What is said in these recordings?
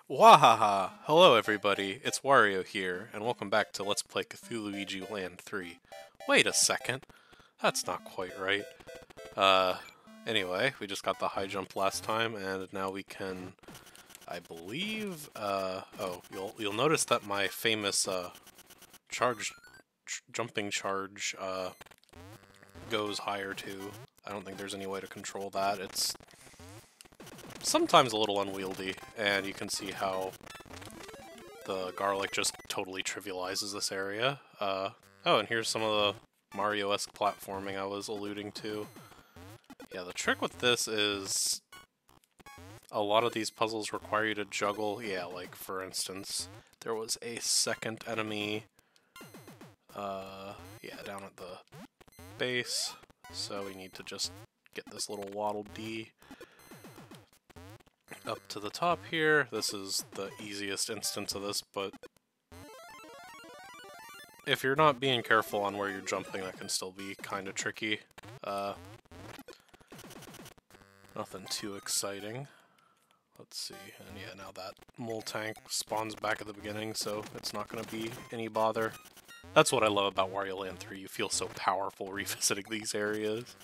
Wahaha! Hello everybody, it's Wario here, and welcome back to Let's Play Cthulhu Land 3. Wait a second, that's not quite right. Anyway, we just got the high jump last time, and now we can, I believe, oh, you'll notice that my famous, jumping charge, goes higher too. I don't think there's any way to control that. It's sometimes a little unwieldy, and you can see how the garlic just totally trivializes this area. Oh, and here's some of the Mario-esque platforming I was alluding to. Yeah, the trick with this is a lot of these puzzles require you to juggle. Yeah, like, for instance, there was a second enemy, yeah, down at the base, so we need to just get this little Waddle Dee up to the top here. This is the easiest instance of this, but if you're not being careful on where you're jumping, that can still be kind of tricky. Nothing too exciting. Let's see, and yeah, now that mole tank spawns back at the beginning, so it's not going to be any bother. That's what I love about Wario Land 3, you feel so powerful revisiting these areas.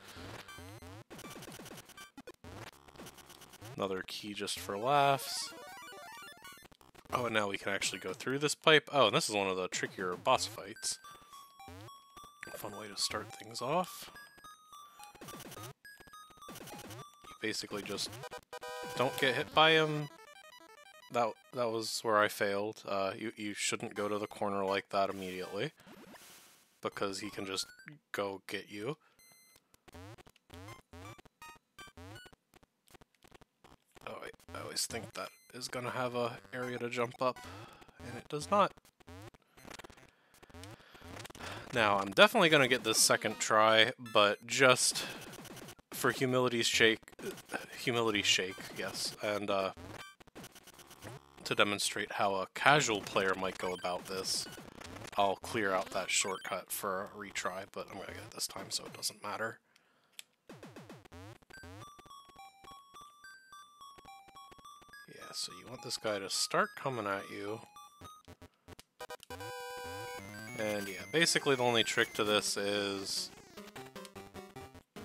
Another key just for laughs. Oh, and now we can actually go through this pipe. Oh, and this is one of the trickier boss fights. Fun way to start things off. You basically just don't get hit by him. That was where I failed. You shouldn't go to the corner like that immediately, because he can just go get you. Oh, I always think that is gonna have a area to jump up, and it does not. Now, I'm definitely gonna get this second try, but just for humility's shake, yes, and to demonstrate how a casual player might go about this, I'll clear out that shortcut for a retry, but I'm gonna get it this time, so it doesn't matter. Yeah, so you want this guy to start coming at you. And yeah, basically the only trick to this is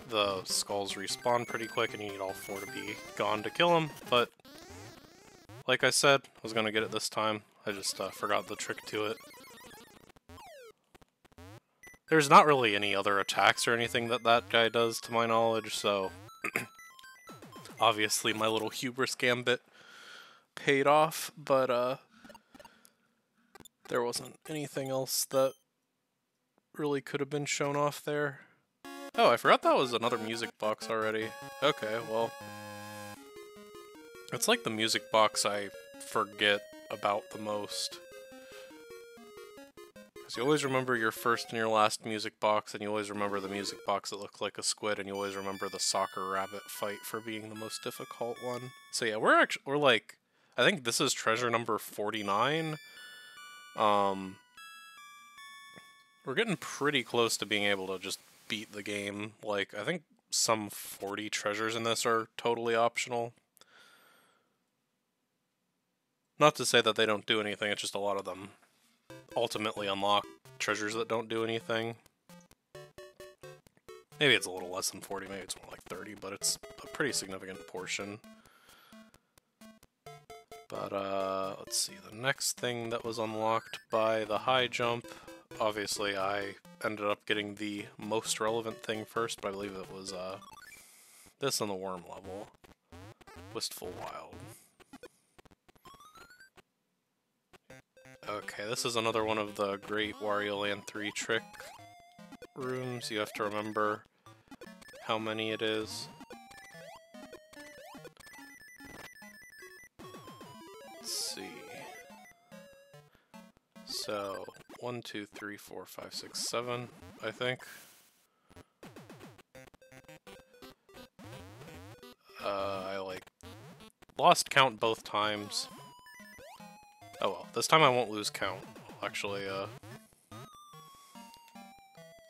the skulls respawn pretty quick and you need all four to be gone to kill them, but like I said, I was gonna get it this time. I just forgot the trick to it. There's not really any other attacks or anything that that guy does to my knowledge, so obviously my little hubris gambit paid off, but there wasn't anything else that really could have been shown off there. Oh, I forgot that was another music box already. Okay, well, it's like the music box I forget about the most. Because you always remember your first and your last music box, and you always remember the music box that looked like a squid, and you always remember the soccer rabbit fight for being the most difficult one. So yeah, we're like, I think this is treasure number 49. We're getting pretty close to being able to just beat the game. Like, I think some 40 treasures in this are totally optional. Not to say that they don't do anything, it's just a lot of them ultimately unlock treasures that don't do anything. Maybe it's a little less than 40, maybe it's more like 30, but it's a pretty significant portion. But, let's see, the next thing that was unlocked by the high jump, obviously I ended up getting the most relevant thing first, but I believe it was, this on the worm level. Wistful Wild. Okay, this is another one of the great Wario Land 3 trick rooms. You have to remember how many it is. Let's see. So, 1, 2, 3, 4, 5, 6, 7, I think. I, like, lost count both times. Oh well, this time I won't lose count. Actually,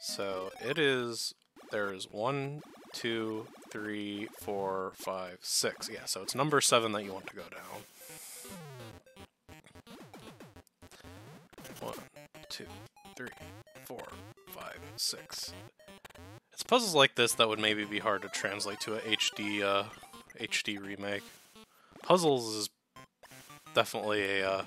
so it is, there's 1, 2, 3, 4, 5, 6. Yeah, so it's number 7 that you want to go down. 1, 2, 3, 4, 5, 6. It's puzzles like this that would maybe be hard to translate to a HD remake. Puzzles is definitely a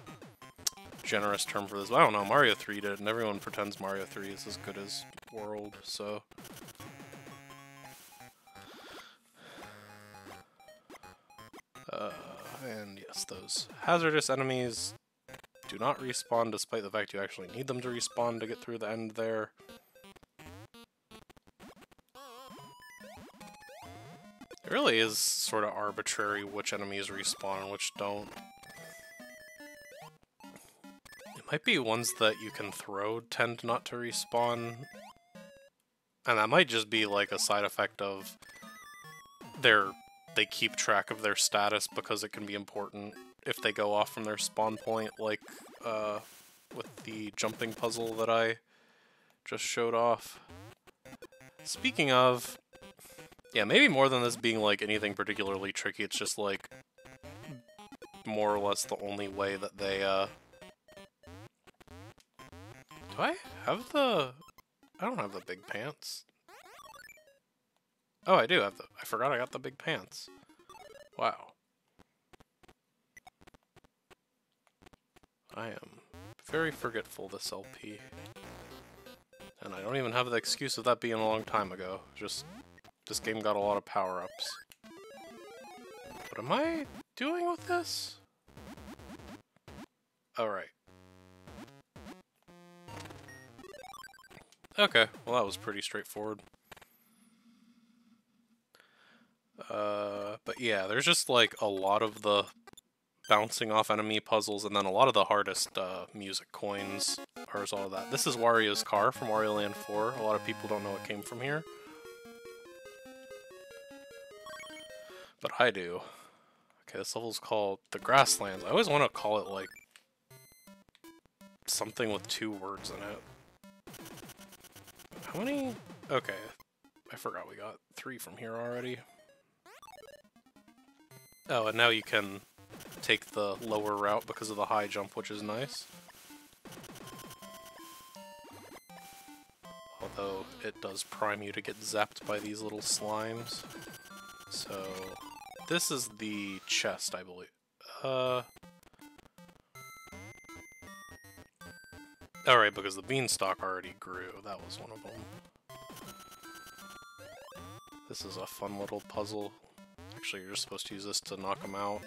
generous term for this. I don't know, Mario 3 did it, and everyone pretends Mario 3 is as good as World, so... and yes, those hazardous enemies do not respawn despite the fact you actually need them to respawn to get through the end there. It really is sort of arbitrary which enemies respawn and which don't. It might be ones that you can throw tend not to respawn, and that might just be like a side effect of they keep track of their status because it can be important if they go off from their spawn point, like with the jumping puzzle that I just showed off. Speaking of, yeah, maybe more than this being like anything particularly tricky, it's just like more or less the only way that they do I have the... I don't have the big pants. Oh, I do have the... I forgot I got the big pants. Wow. I am very forgetful this LP. And I don't even have the excuse of that being a long time ago. Just, this game got a lot of power-ups. What am I doing with this? Oh, right. Okay, well that was pretty straightforward. But yeah, there's just like a lot of the bouncing off enemy puzzles, and then a lot of the hardest music coins are a result of that. This is Wario's car from Wario Land 4. A lot of people don't know it came from here. But I do. Okay, this level's called The Grasslands. I always want to call it like something with 2 words in it. How many? Okay, I forgot we got 3 from here already. Oh, and now you can take the lower route because of the high jump, which is nice. Although it does prime you to get zapped by these little slimes. So this is the chest, I believe. Alright, because the beanstalk already grew. That was one of them. This is a fun little puzzle. Actually, you're just supposed to use this to knock them out.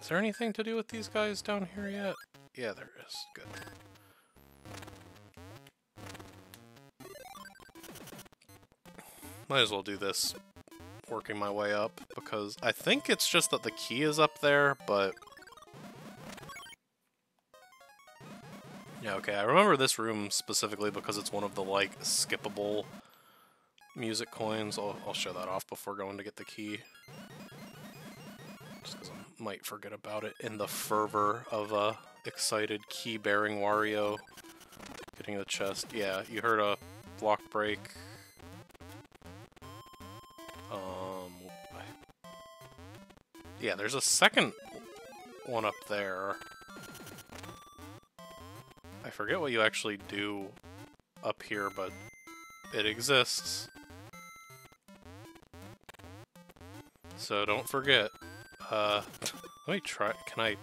Is there anything to do with these guys down here yet? Yeah, there is. Good. Might as well do this working my way up, because I think it's just that the key is up there, but... Yeah, okay, I remember this room specifically because it's one of the, like, skippable music coins. I'll show that off before going to get the key. Just because I might forget about it in the fervor of a excited key-bearing Wario getting the chest. Yeah, you heard a block break. Yeah, there's a second one up there. I forget what you actually do up here, but it exists. So don't forget. Let me try. Can I...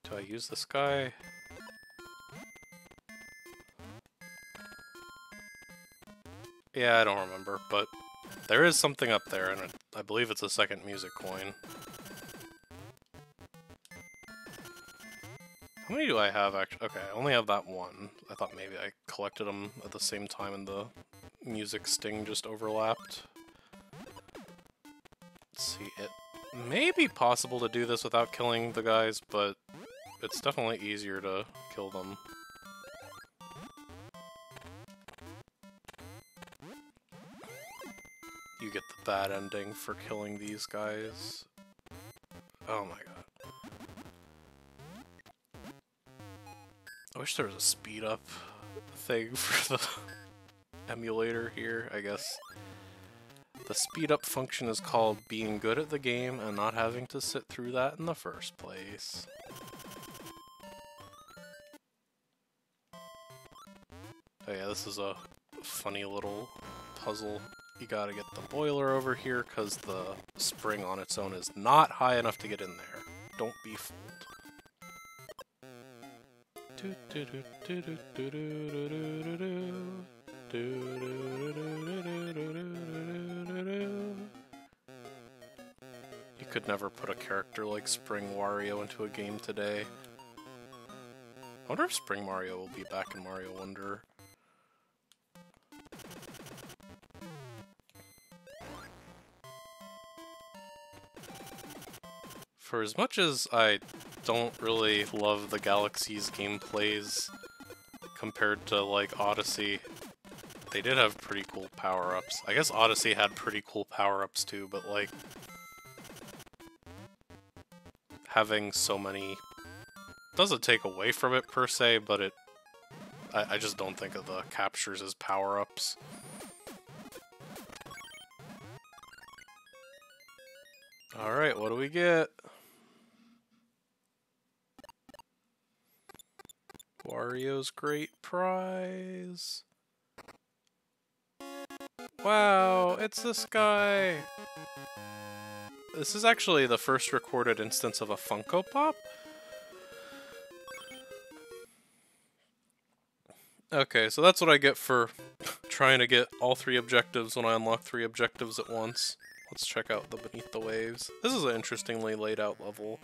Do I use this guy? Yeah, I don't remember, but there is something up there, and I believe it's a second music coin. How many do I have, actually? Okay, I only have that one. I thought maybe I collected them at the same time and the music sting just overlapped. Let's see, it may be possible to do this without killing the guys, but it's definitely easier to kill them. You get the bad ending for killing these guys. Oh my god. I wish there was a speed up thing for the emulator here, I guess. The speed up function is called being good at the game and not having to sit through that in the first place. Oh yeah, this is a funny little puzzle. You gotta get the boiler over here because the spring on its own is not high enough to get in there. Don't be fooled. You could never put a character like Spring Wario into a game today. I wonder if Spring Mario will be back in Mario Wonder. For as much as I don't really love the Galaxy's gameplays compared to, like, Odyssey, they did have pretty cool power-ups. I guess Odyssey had pretty cool power-ups too, but, like, having so many doesn't take away from it per se, but I just don't think of the captures as power-ups. Alright, what do we get? Wario's Great Prize. Wow, it's this guy! This is actually the first recorded instance of a Funko Pop? Okay, so that's what I get for trying to get all 3 objectives when I unlock 3 objectives at once. Let's check out the Beneath the Waves. This is an interestingly laid out level.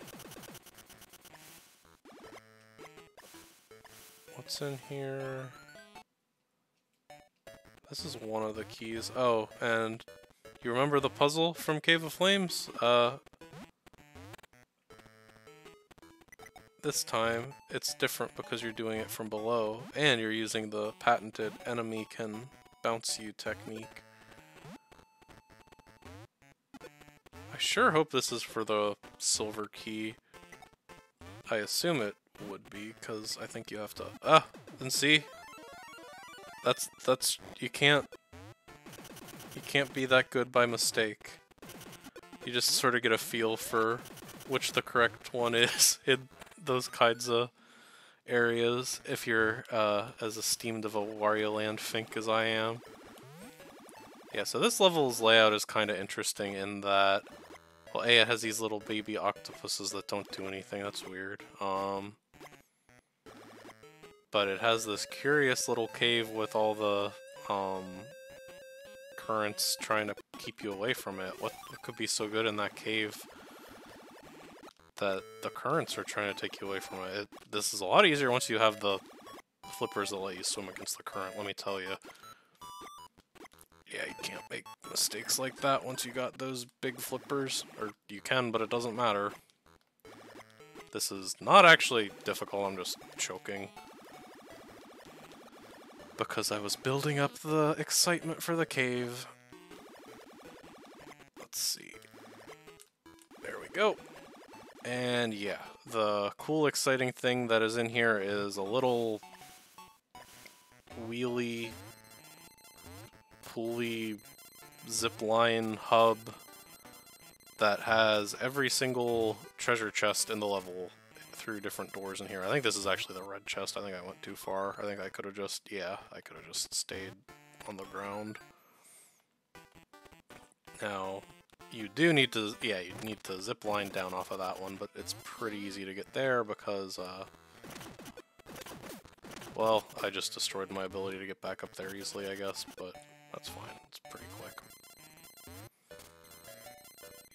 What's in here? This is one of the keys. Oh, and you remember the puzzle from Cave of Flames? This time, it's different because you're doing it from below, and you're using the patented enemy can bounce you technique. I sure hope this is for the silver key. I assume it would be, because I think you have to... Ah! And see? That's... You can't be that good by mistake. You just sort of get a feel for which the correct one is in those kinds of areas, if you're as esteemed of a Wario Land Fink as I am. Yeah, so this level's layout is kind of interesting in that, well, A, it has these little baby octopuses that don't do anything. That's weird. But it has this curious little cave with all the currents trying to keep you away from it. What could be so good in that cave that the currents are trying to take you away from it? This is a lot easier once you have the flippers that let you swim against the current, let me tell you. Yeah, you can't make mistakes like that once you got those big flippers. Or you can, but it doesn't matter. This is not actually difficult, I'm just choking. Because I was building up the excitement for the cave. Let's see. There we go. And yeah, the cool exciting thing that is in here is a little wheelie, pulley, zipline hub that has every single treasure chest in the level through different doors in here. I think this is actually the red chest. I think I went too far. I think I could have just, yeah, I could have just stayed on the ground. Now, you do need to, yeah, you need to zip line down off of that one, but it's pretty easy to get there because, well, I just destroyed my ability to get back up there easily, I guess, but that's fine. It's pretty quick.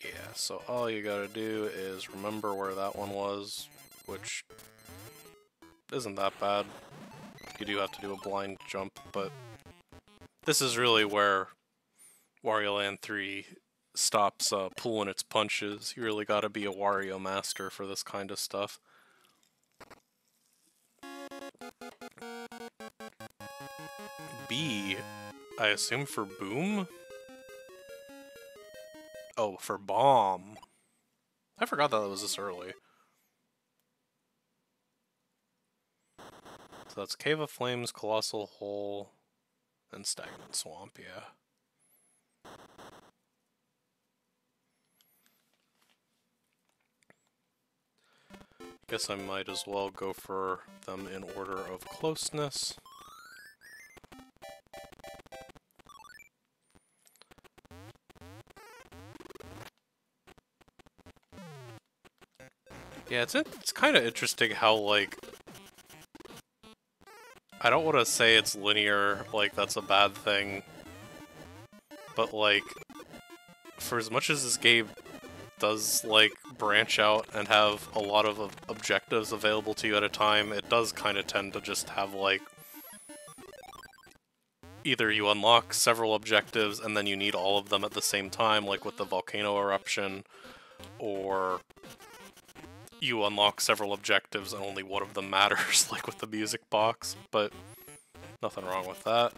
Yeah, so all you gotta do is remember where that one was, which isn't that bad. You do have to do a blind jump, but this is really where Wario Land 3 stops pulling its punches. You really gotta be a Wario master for this kind of stuff. B, I assume for boom? Oh, for bomb. I forgot that it was this early. So that's Cave of Flames, Colossal Hole, and Stagnant Swamp, yeah. Guess I might as well go for them in order of closeness. Yeah, it's kind of interesting how, like, I don't want to say it's linear, like, that's a bad thing, but, like, for as much as this game does, like, branch out and have a lot of objectives available to you at a time, it does kind of tend to just have, like, either you unlock several objectives and then you need all of them at the same time, like with the volcano eruption, or you unlock several objectives and only one of them matters, like with the music box, but nothing wrong with that.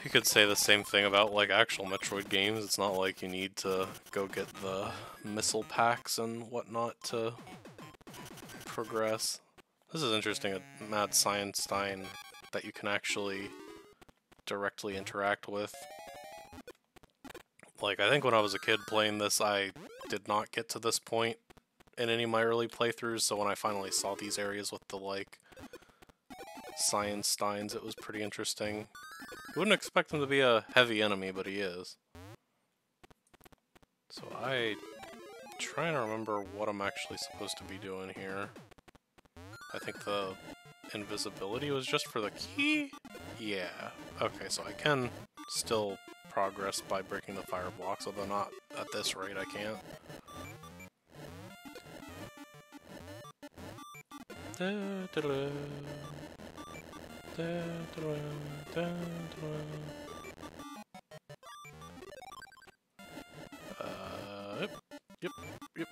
You could say the same thing about, like, actual Metroid games. It's not like you need to go get the missile packs and whatnot to progress. This is interesting, a Mad Science Stein that you can actually directly interact with. Like, I think when I was a kid playing this, I did not get to this point in any of my early playthroughs, so when I finally saw these areas with the, like, Science Steins, it was pretty interesting. You wouldn't expect him to be a heavy enemy, but he is. So I'm trying to remember what I'm actually supposed to be doing here. I think the invisibility was just for the key? Yeah. Okay, so I can still progress by breaking the fire blocks, although not at this rate I can't. Yep.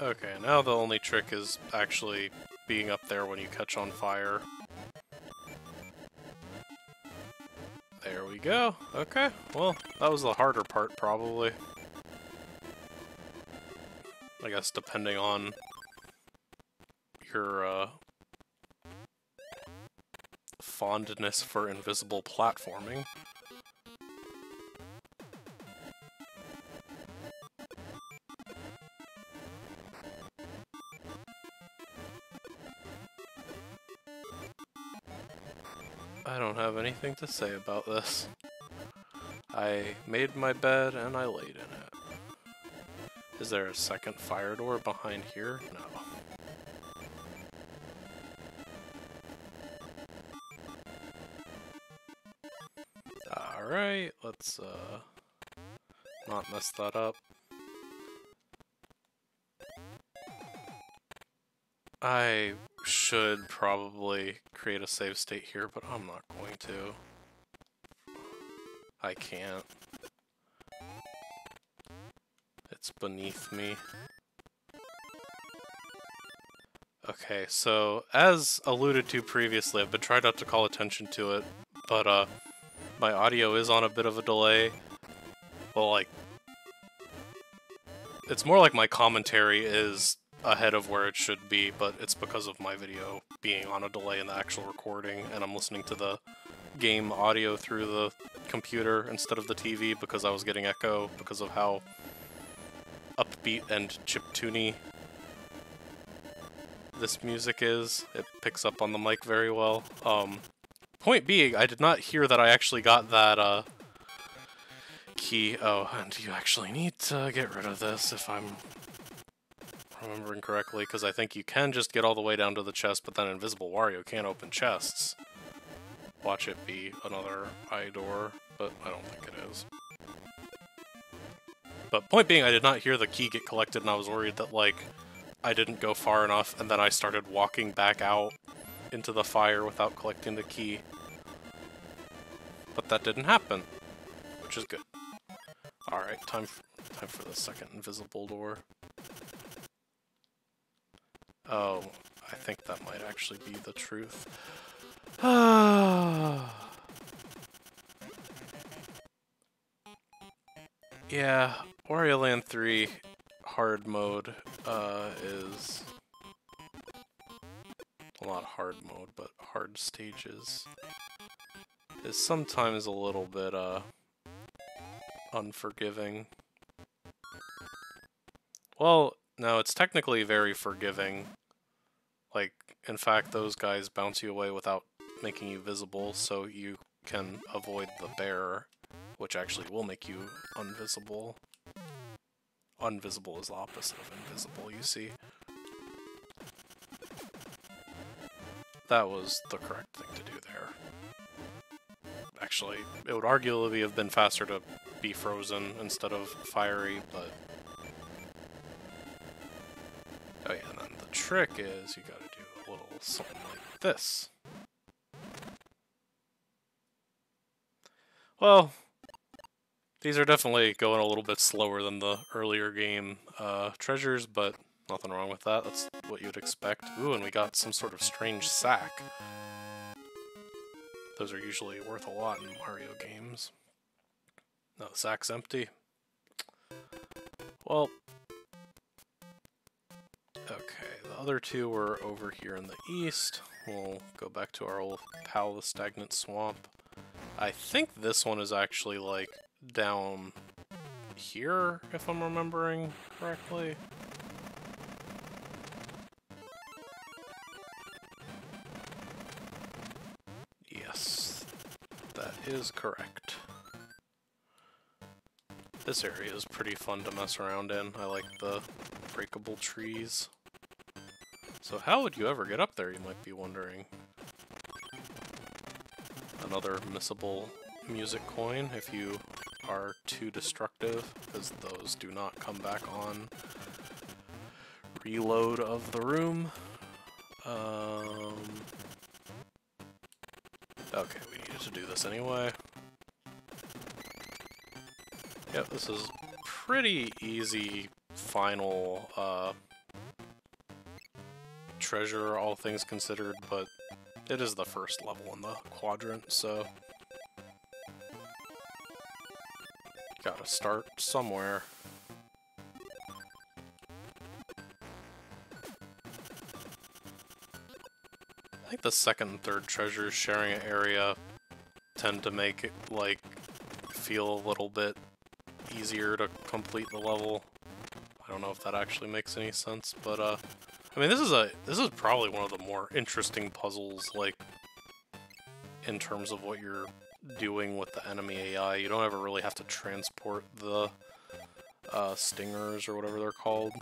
Okay, now the only trick is actually being up there when you catch on fire. There we go. Okay, well, that was the harder part, probably. I guess depending on your, fondness for invisible platforming. I don't have anything to say about this. I made my bed and I laid in it. Is there a second fire door behind here? No. Alright, let's not mess that up. I should probably create a save state here, but I'm not going to. I can't. It's beneath me. Okay, so as alluded to previously, I've been trying not to call attention to it, but my audio is on a bit of a delay. Well, like, it's more like my commentary is ahead of where it should be, but it's because of my video being on a delay in the actual recording, and I'm listening to the game audio through the computer instead of the TV because I was getting echo because of how upbeat and chiptune-y this music is. It picks up on the mic very well. Point being, I did not hear that I actually got that key. Oh, and you actually need to get rid of this if I'm remembering correctly, because I think you can just get all the way down to the chest, but then Invisible Wario can't open chests. Watch it be another eye door, but I don't think it is. But point being, I did not hear the key get collected, and I was worried that, like, I didn't go far enough, and then I started walking back out into the fire without collecting the key. But that didn't happen, which is good. Alright, time for the second invisible door. Oh, I think that might actually be the truth. Yeah, Wario Land 3 hard mode is... well, not hard mode, but hard stages is sometimes a little bit unforgiving. Well, no, it's technically very forgiving. Like, in fact, those guys bounce you away without making you visible, so you can avoid the bear, which actually will make you invisible. Invisible is the opposite of invisible, you see. That was the correct thing to do there. Actually, it would arguably have been faster to be frozen instead of fiery, but... Oh yeah, and then the trick is you gotta do a little something like this. Well, these are definitely going a little bit slower than the earlier game treasures, but nothing wrong with that. That's what you'd expect. Ooh, and we got some sort of strange sack. Those are usually worth a lot in Mario games. No, the sack's empty. Well, okay, the other two were over here in the east. We'll go back to our old pal, the stagnant swamp. I think this one is actually, like, down here, if I'm remembering correctly. Yes, that is correct. This area is pretty fun to mess around in. I like the breakable trees. So how would you ever get up there, you might be wondering? Another missable music coin if you are too destructive, because those do not come back on reload of the room. Okay, we needed to do this anyway. Yep, this is pretty easy final treasure, all things considered, but it is the first level in the quadrant, so gotta start somewhere. I think the second and third treasures sharing an area tend to make it, like, feel a little bit easier to complete the level. I don't know if that actually makes any sense, but I mean, this is probably one of the more interesting puzzles, like, in terms of what you're doing with the enemy AI. You don't ever really have to transport the stingers or whatever they're called.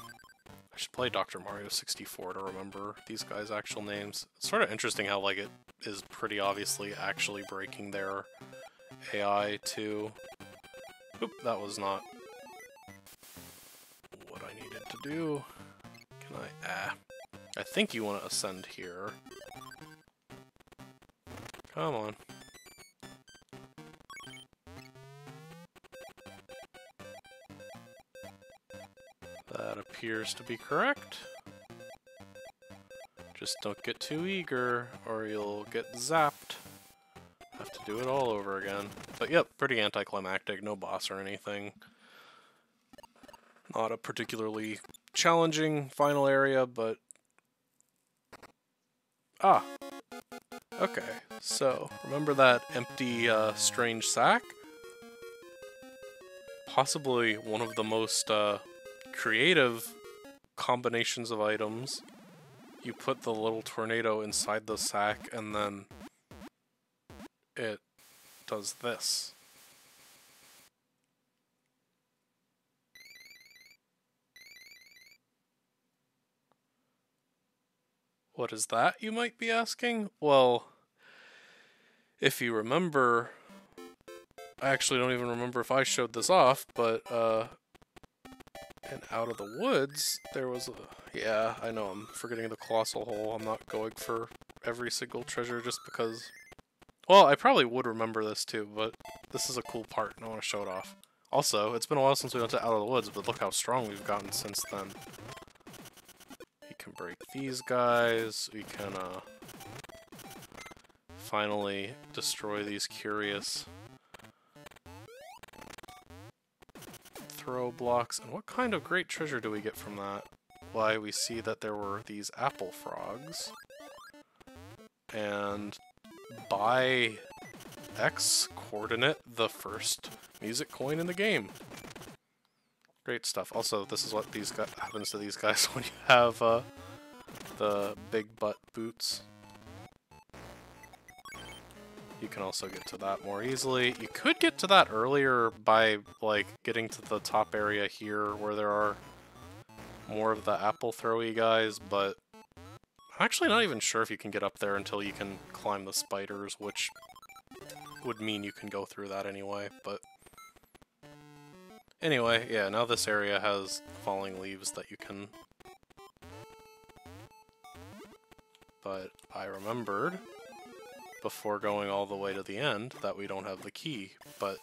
I should play Dr. Mario 64 to remember these guys' actual names. It's sort of interesting how, like, it is pretty obviously actually breaking their AI too. Oop, that was not what I needed to do. Can I... I think you want to ascend here. Come on. That appears to be correct. Just don't get too eager, or you'll get zapped. Have to do it all over again. But yep, pretty anticlimactic, no boss or anything. Not a particularly challenging final area, but... Ah! Okay, so, remember that empty, strange sack? Possibly one of the most, creative combinations of items. You put the little tornado inside the sack, and then it does this. What is that, you might be asking? Well, if you remember, I actually don't even remember if I showed this off, but, in Out of the Woods, there was a... Yeah, I know, I'm forgetting the Colossal Hole. I'm not going for every single treasure just because... Well, I probably would remember this too, but this is a cool part, and I want to show it off. Also, it's been a while since we went to Out of the Woods, but look how strong we've gotten since then. We can break these guys, we can, finally destroy these curious throw blocks. And what kind of great treasure do we get from that? Why, we see that there were these apple frogs. And by X coordinate, the first music coin in the game. Great stuff. Also, this is what happens to these guys when you have the big butt boots. You can also get to that more easily. You could get to that earlier by, like, getting to the top area here where there are more of the apple throwy guys, but I'm actually not even sure if you can get up there until you can climb the spiders, which would mean you can go through that anyway, but... Anyway, yeah, now this area has falling leaves that you can... But I remembered, before going all the way to the end, that we don't have the key, but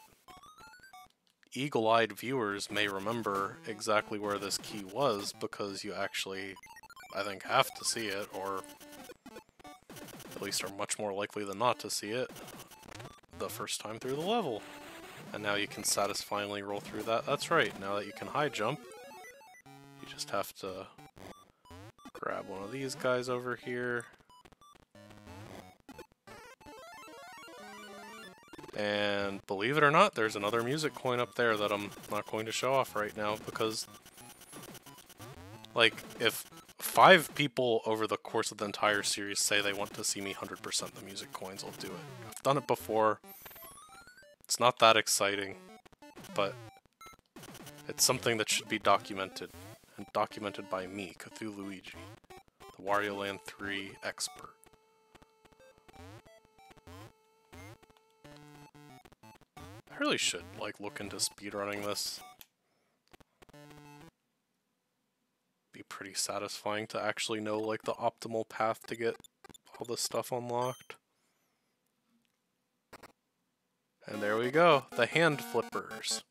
eagle-eyed viewers may remember exactly where this key was, because you actually, I think, have to see it, or at least are much more likely than not to see it the first time through the level. And now you can satisfyingly roll through that. That's right, now that you can high jump, you just have to grab one of these guys over here. And believe it or not, there's another music coin up there that I'm not going to show off right now because, like, if 5 people over the course of the entire series say they want to see me 100% the music coins, I'll do it. I've done it before. It's not that exciting, but it's something that should be documented, and documented by me, Cthulhuigi, the Wario Land 3 expert. I really should, like, look into speedrunning this. Be pretty satisfying to actually know, like, the optimal path to get all this stuff unlocked. And there we go, the hand flippers.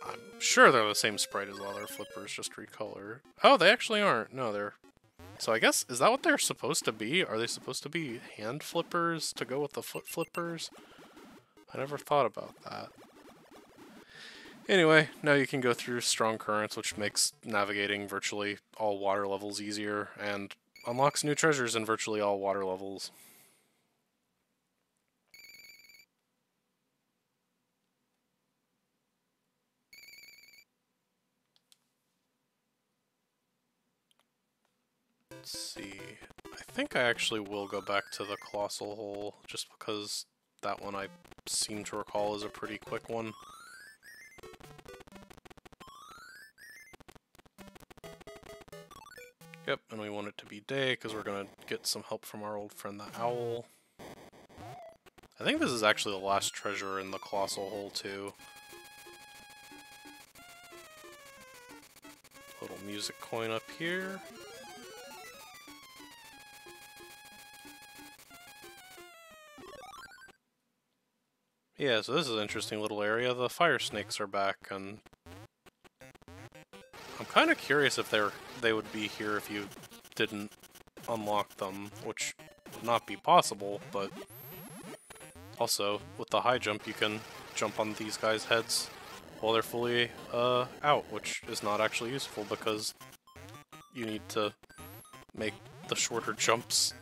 I'm sure they're the same sprite as the other flippers, just recolored. Oh, they actually aren't. No, they're... So I guess, is that what they're supposed to be? Are they supposed to be hand flippers to go with the foot flippers? I never thought about that. Anyway, now you can go through strong currents, which makes navigating virtually all water levels easier, and unlocks new treasures in virtually all water levels. Let's see. I think I actually will go back to the Colossal Hole, just because that one I seem to recall is a pretty quick one. Yep, and we want it to be day, because we're going to get some help from our old friend the owl. I think this is actually the last treasure in the Colossal Hole, too. Little music coin up here. Yeah, so this is an interesting little area. The fire snakes are back, and I'm kind of curious if they would be here if you didn't unlock them, which would not be possible, but also, with the high jump, you can jump on these guys' heads while they're fully out, which is not actually useful because you need to make the shorter jumps,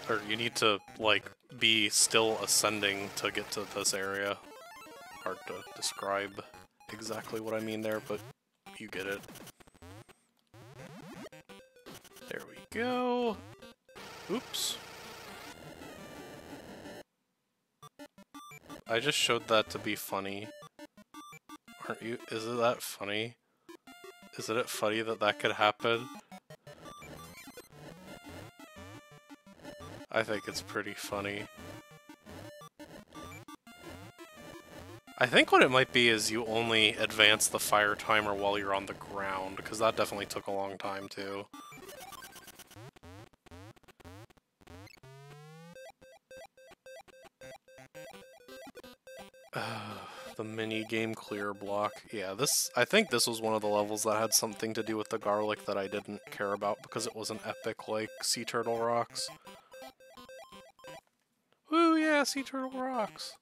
or you need to, like, be still ascending to get to this area. Hard to describe exactly what I mean there, but you get it. There we go. Oops. I just showed that to be funny. Aren't you? Isn't that funny? Isn't it funny that that could happen? I think it's pretty funny. I think what it might be is you only advance the fire timer while you're on the ground, because that definitely took a long time too. The mini-game clear block. Yeah, I think this was one of the levels that had something to do with the garlic that I didn't care about because it wasn't epic like Sea Turtle Rocks. Woo, yeah, Sea Turtle Rocks!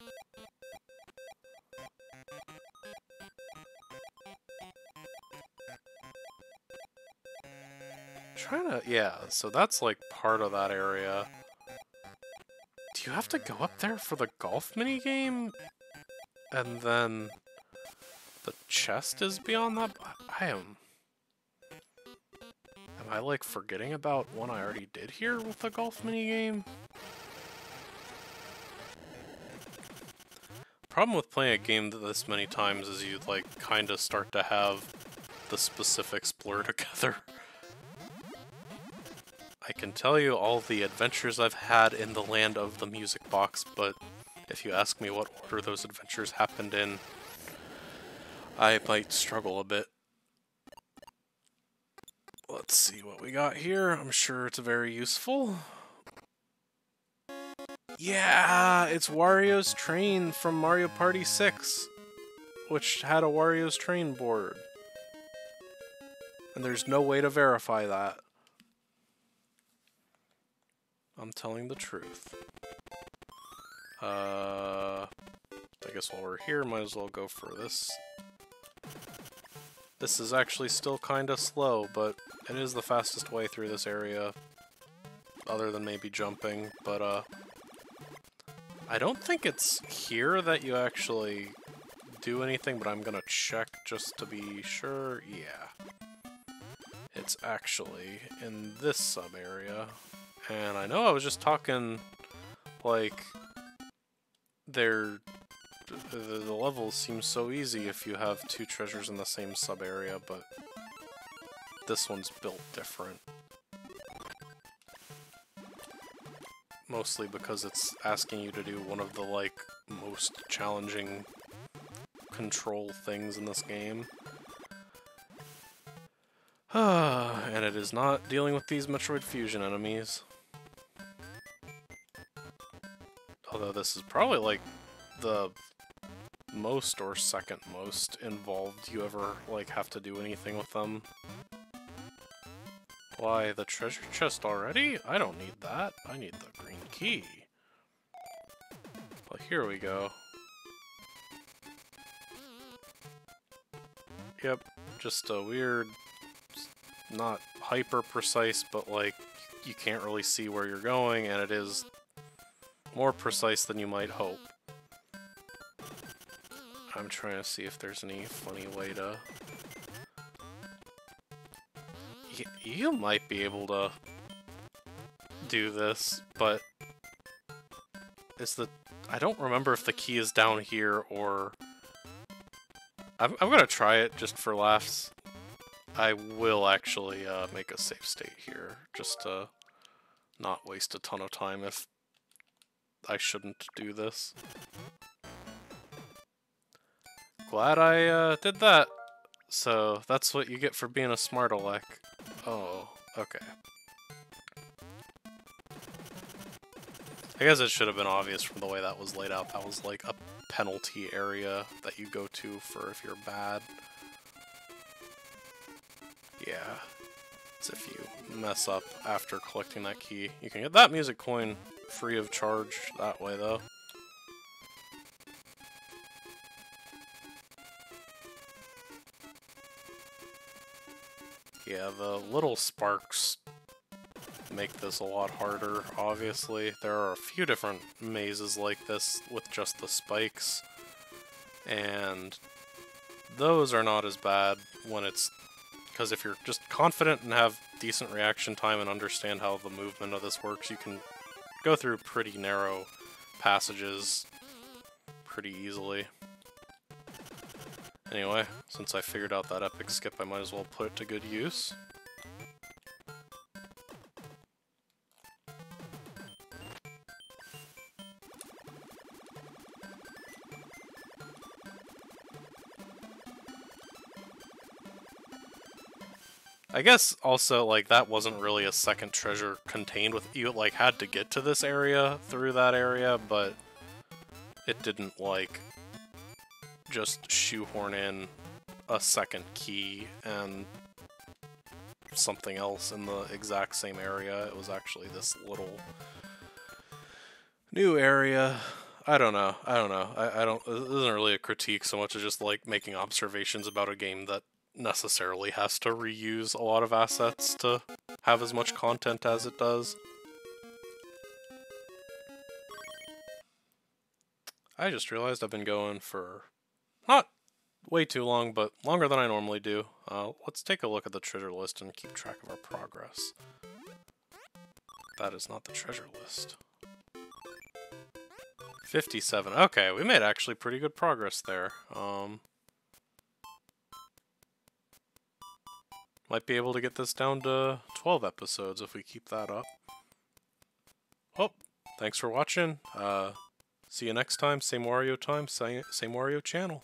Yeah, so that's like part of that area. Do you have to go up there for the golf minigame? and then the chest is beyond that. Am I like forgetting about one I already did here with the golf minigame? Problem with playing a game this many times is you like kind of start to have the specifics blur together. I can tell you all the adventures I've had in the land of the music box, but if you ask me what order those adventures happened in, I might struggle a bit. Let's see what we got here. I'm sure it's very useful. Yeah, it's Wario's train from Mario Party 6, which had a Wario's train board. And there's no way to verify that. I'm telling the truth. I guess while we're here, might as well go for this. This is actually still kinda slow, but it is the fastest way through this area. Other than maybe jumping, but I don't think it's here that you actually do anything, but I'm gonna check just to be sure. Yeah. It's actually in this sub-area. And I know I was just talking, like, the levels seem so easy if you have two treasures in the same sub-area, but this one's built different. Mostly because it's asking you to do one of the, like, most challenging control things in this game. And it is not dealing with these Metroid Fusion enemies. Although this is probably, like, the most or second most involved you ever, like, have to do anything with them. Why, the treasure chest already? I don't need that. I need the green key. Well, here we go. Yep, just a weird, not hyper precise, but like, you can't really see where you're going, and it is more precise than you might hope. I'm trying to see if there's any funny way to... You might be able to do this, but I don't remember if the key is down here or... I'm gonna try it just for laughs. I will actually make a save state here, just to not waste a ton of time if I shouldn't do this. Glad I did that. So that's what you get for being a smart Alec. Oh, okay. I guess it should have been obvious from the way that was laid out. That was like a penalty area that you go to for if you're bad. Yeah. As if you mess up after collecting that key. You can get that music coin free of charge that way, though. Yeah, the little sparks make this a lot harder, obviously. There are a few different mazes like this with just the spikes, and those are not as bad when it's... because if you're just confident and have decent reaction time and understand how the movement of this works, you can go through pretty narrow passages pretty easily. Anyway, since I figured out that epic skip, I might as well put it to good use. I guess also, like, that wasn't really a second treasure contained with... You, like, had to get to this area through that area, but it didn't, like, just shoehorn in a second key and something else in the exact same area. It was actually this little new area. I don't know. I don't... It isn't really a critique so much as just, like, making observations about a game that necessarily has to reuse a lot of assets to have as much content as it does. I just realized I've been going for not way too long, but longer than I normally do. Let's take a look at the treasure list and keep track of our progress. That is not the treasure list. 57. Okay, we made actually pretty good progress there. Might be able to get this down to 12 episodes if we keep that up. Well, thanks for watching. See you next time. Same Wario time, same Wario channel.